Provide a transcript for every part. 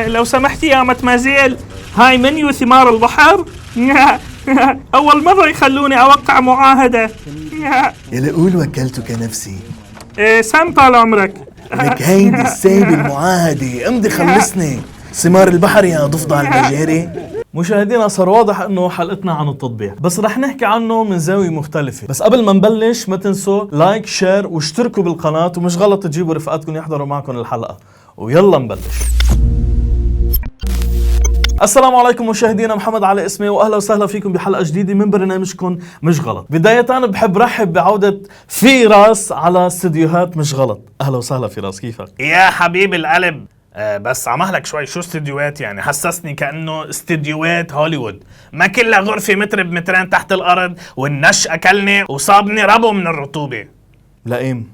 لو سمحتي يا متمازيل، هاي منيو ثمار البحر. أول مرة يخلوني أوقع معاهدة. يلا قول وكلتك نفسي. سام طال عمرك. لك هيدي السيد المعاهدة، امضي خلصني. ثمار البحر يا ضفدع المجاري. مشاهدينا، صار واضح انه حلقتنا عن التطبيع، بس رح نحكي عنه من زاوية مختلفة. بس قبل ما نبلش ما تنسوا لايك شير واشتركوا بالقناة، ومش غلط تجيبوا رفقاتكم يحضروا معكم الحلقة. ويلا نبلش. السلام عليكم مشاهدينا، محمد علي اسمي، واهلا وسهلا فيكم بحلقه جديده من برنامجكم مش غلط. بدايه بحب رحب بعوده فراس على استديوهات مش غلط. اهلا وسهلا فراس، كيفك؟ يا حبيب القلب. بس عمهلك شوي، شو استديوهات يعني؟ حسسني كأنه استديوهات هوليوود، ما كلها غرفة متر بمترين تحت الأرض، والنش أكلني وصابني ربو من الرطوبة. لئيم.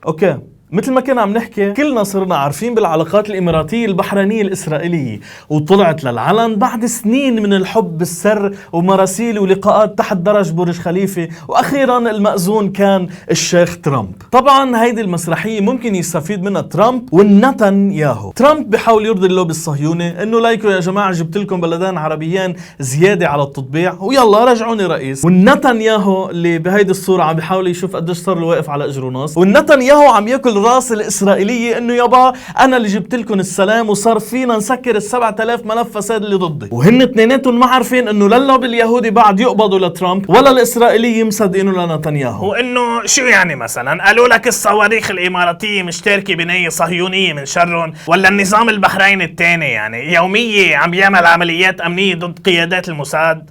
اوكي، مثل ما كنا عم نحكي، كلنا صرنا عارفين بالعلاقات الإماراتية البحرينية الإسرائيلية، وطلعت للعلن بعد سنين من الحب بالسر ومراسيل ولقاءات تحت درج برج خليفة، وأخيرا المأذون كان الشيخ ترامب. طبعا هيدي المسرحية ممكن يستفيد منها ترامب والنتنياهو. ترامب بحاول يرضي اللوبي الصهيوني انه لايكوا يا جماعة، جبت لكم بلدان عربيين زيادة على التطبيع ويلا رجعوني رئيس. والنتنياهو اللي بهيدي الصورة عم بيحاول يشوف قديش صار له واقف على اجره نص، والنتنياهو عم ياكل راس الإسرائيلية انه يابا انا اللي جبت لكم السلام وصار فينا نسكر ال7000 ملف فساد اللي ضدي. وهن اثنيناتهم ما عارفين انه لا اللوبي اليهودي بعد يقبضوا لترامب ولا الإسرائيليين مصدقينه لنتنياهو. وانه شو يعني؟ مثلا قالوا لك الصواريخ الإماراتية مشتركة بنية صهيونية من شرهم، ولا النظام البحريني الثاني يعني يومية عم بيعمل عمليات أمنية ضد قيادات الموساد؟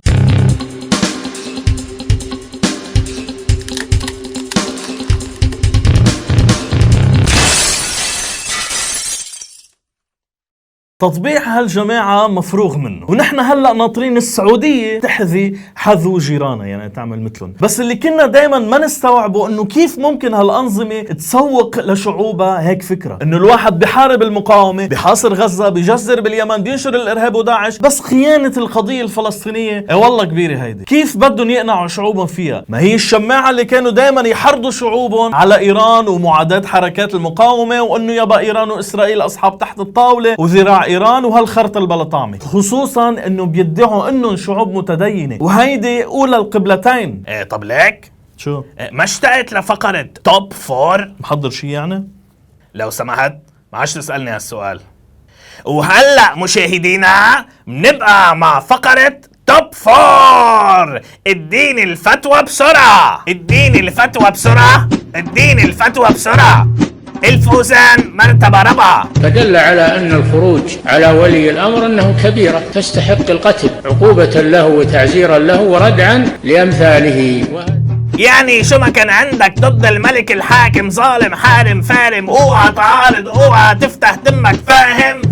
تطبيع هالجماعة مفروغ منه، ونحن هلأ ناطرين السعودية تحذي حذو جيرانها، يعني تعمل مثلهم. بس اللي كنا دايما ما نستوعبه انه كيف ممكن هالأنظمة تسوق لشعوبها هيك فكرة انه الواحد بحارب المقاومة، بحاصر غزة، بيجزر باليمن، بينشر الإرهاب وداعش، بس خيانة القضية الفلسطينية والله كبيرة هيدي. كيف بدهم يقنعوا شعوبهم فيها؟ ما هي الشماعة اللي كانوا دايما يحرضوا شعوبهم على إيران ومعاداة حركات المقاومة، وانه يابا إيران وإسرائيل أصحاب تحت الطاولة وذراع إيران وهالخرطة البلطامة، خصوصا انه بيدعوا انهم شعوب متدينة، وهيدي اولى القبلتين. طب ليك شو؟ ما اشتقت لفقرة توب 4؟ محضر شي يعني؟ لو سمحت ما عادش تسألني هالسؤال. وهلأ مشاهدينا بنبقى مع فقرة توب 4. اديني الفتوى بسرعة، اديني الفتوى بسرعة، اديني الفتوى بسرعة. الفوزان مرتبة رابعة. فدل على أن الخروج على ولي الأمر أنه كبيرة تستحق القتل، عقوبة له وتعزيرا له وردعا لأمثاله. يعني شو ما كان عندك ضد الملك الحاكم ظالم حارم فارم، اوعى تعارض، اوعى تفتح دمك، فاهم؟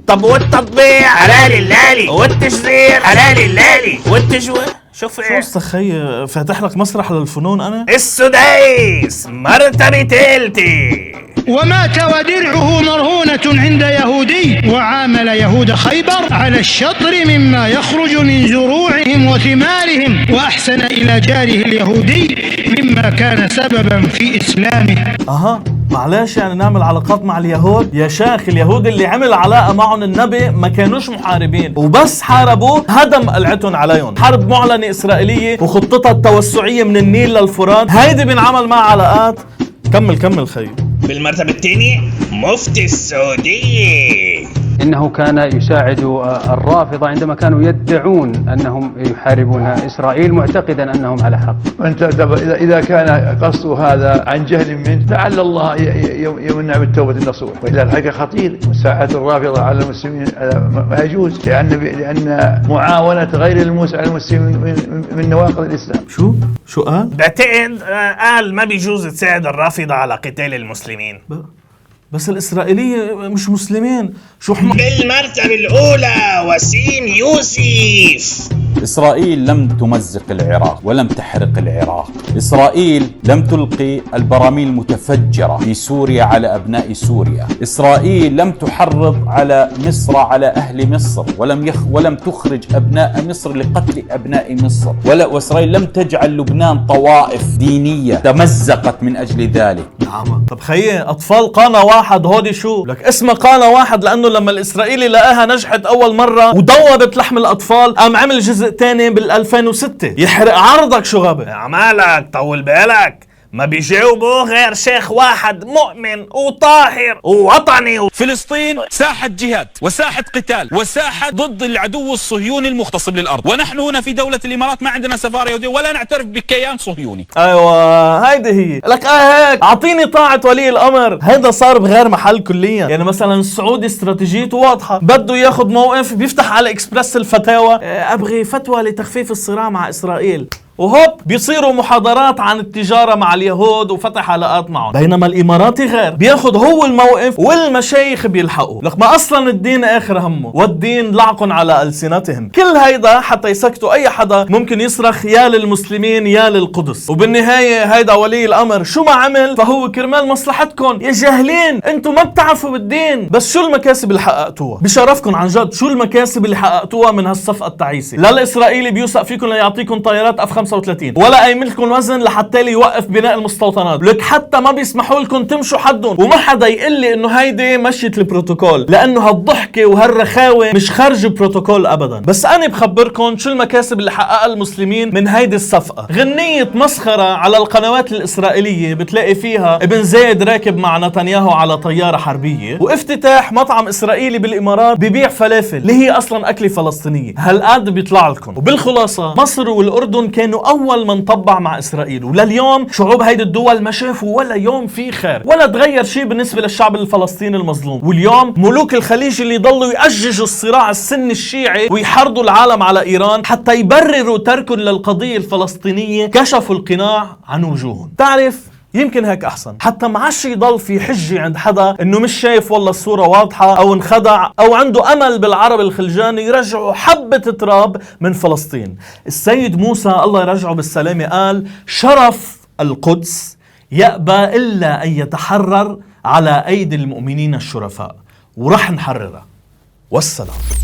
طب والتطبيع حلال اللالي، والتشزير حلال اللالي، والتجويع شو استخي فاتح لك مسرح للفنون انا؟ السديس مرتبة تالتي. ومات ودرعه مرهونة عند يهودي، وعامل يهود خيبر على الشطر مما يخرج من زروعهم وثمارهم، وأحسن إلى جاره اليهودي مما كان سببا في إسلامه. معلش يعني نعمل علاقات مع اليهود؟ يا شيخ، اليهود اللي عمل علاقة معهم النبي ما كانوش محاربين، وبس حاربوا هدم قلعتهم عليهم. حرب معلنة إسرائيلية وخطتها التوسعية من النيل للفرات، هيدي بنعمل معها علاقات. كمل خي. بالمرتبة الثانية مفتي السعودية. إنه كان يساعد الرافضة عندما كانوا يدعون أنهم يحاربون إسرائيل معتقدا أنهم على حق. أنت إذا كان قصد هذا عن جهل منه لعل الله يمنع بالتوبة النصوح، وإذا الحقيقة خطير مساعدة الرافضة على المسلمين ما يجوز، لأن معاونة غير الموسى على المسلمين من نواقض الإسلام. شو قال؟ بعتقد قال ما بيجوز تساعد الرافضة على قتال المسلمين. بس الإسرائيلية مش مسلمين. بالمرتبة الأولى وسيم يوسف. إسرائيل لم تمزق العراق ولم تحرق العراق. إسرائيل لم تلقي البراميل المتفجرة في سوريا على أبناء سوريا. إسرائيل لم تحرض على مصر على أهل مصر ولم تخرج أبناء مصر لقتل أبناء مصر. وإسرائيل لم تجعل لبنان طوائف دينية تمزقت من أجل ذلك. طب خيي، أطفال قانا واحد، هودي شو لك اسمها قانا واحد لانه لما الاسرائيلي لقاها نجحت اول مرة وضوبت لحم الاطفال قام عمل جزء تاني بال2006. يحرق عرضك شو غبي. عمالك طول بالك، ما بيجاوبوا غير شيخ واحد مؤمن وطاهر ووطني. فلسطين ساحة جهاد وساحة قتال وساحة ضد العدو الصهيوني المغتصب للأرض، ونحن هنا في دولة الإمارات ما عندنا سفارة يهودية ولا نعترف بكيان صهيوني. ايوه هيدي هي لك هيك اعطيني طاعة ولي الامر. هيدا صار بغير محل كليا. يعني مثلا السعودي استراتيجيته واضحة، بده ياخذ موقف بيفتح على اكسبرس الفتاوى ابغي فتوى لتخفيف الصراع مع اسرائيل، وهوب بيصيروا محاضرات عن التجارة مع اليهود وفتح علاقات معهم. بينما الإماراتي غير، بياخد هو الموقف والمشايخ بيلحقوا. لك ما أصلا الدين آخر همه، والدين لعق على ألسنتهم. كل هيدا حتى يسكتوا أي حدا ممكن يصرخ يا للمسلمين يا للقدس. وبالنهاية هيدا ولي الأمر شو ما عمل فهو كرمال مصلحتكم. يا جاهلين انتم ما بتعرفوا بالدين. بس شو المكاسب اللي حققتوها؟ بشرفكم عن جد شو المكاسب اللي حققتوها من هالصفقة التعيسة؟ لا الإسرائيلي بيوثق فيكم ليعطيكم طائرات F-35 ولا قايم لكم وزن لحتى يوقف بناء المستوطنات. لك حتى ما بيسمحوا لكم تمشوا حدهم. وما حدا يقول لي انه هيدي مشيت البروتوكول، لانه هالضحكه وهالرخاوه مش خارج البروتوكول ابدا. بس انا بخبركم شو المكاسب اللي حققها المسلمين من هيدي الصفقه. غنيه مسخره على القنوات الاسرائيليه بتلاقي فيها ابن زايد راكب مع نتنياهو على طياره حربيه، وافتتاح مطعم اسرائيلي بالامارات ببيع فلافل اللي هي اصلا اكله فلسطينيه. هالقد بيطلع لكم. وبالخلاصه مصر والاردن كانوا اول من طبع مع اسرائيل، ولليوم شعوب هيدي الدول ما شافوا ولا يوم في خير ولا تغير شيء بالنسبه للشعب الفلسطيني المظلوم. واليوم ملوك الخليج اللي ضلوا يأججوا الصراع السني الشيعي ويحرضوا العالم على ايران حتى يبرروا تركهم للقضيه الفلسطينيه كشفوا القناع عن وجوههم. تعرف يمكن هيك احسن، حتى ما عادش يضل في حجه عند حدا انه مش شايف والله الصوره واضحه او انخدع او عنده امل بالعرب الخلجاني يرجعوا حبه تراب من فلسطين. السيد موسى الله يرجعه بالسلامه قال شرف القدس يأبى الا ان يتحرر على ايدي المؤمنين الشرفاء، ورح نحررها. والسلام.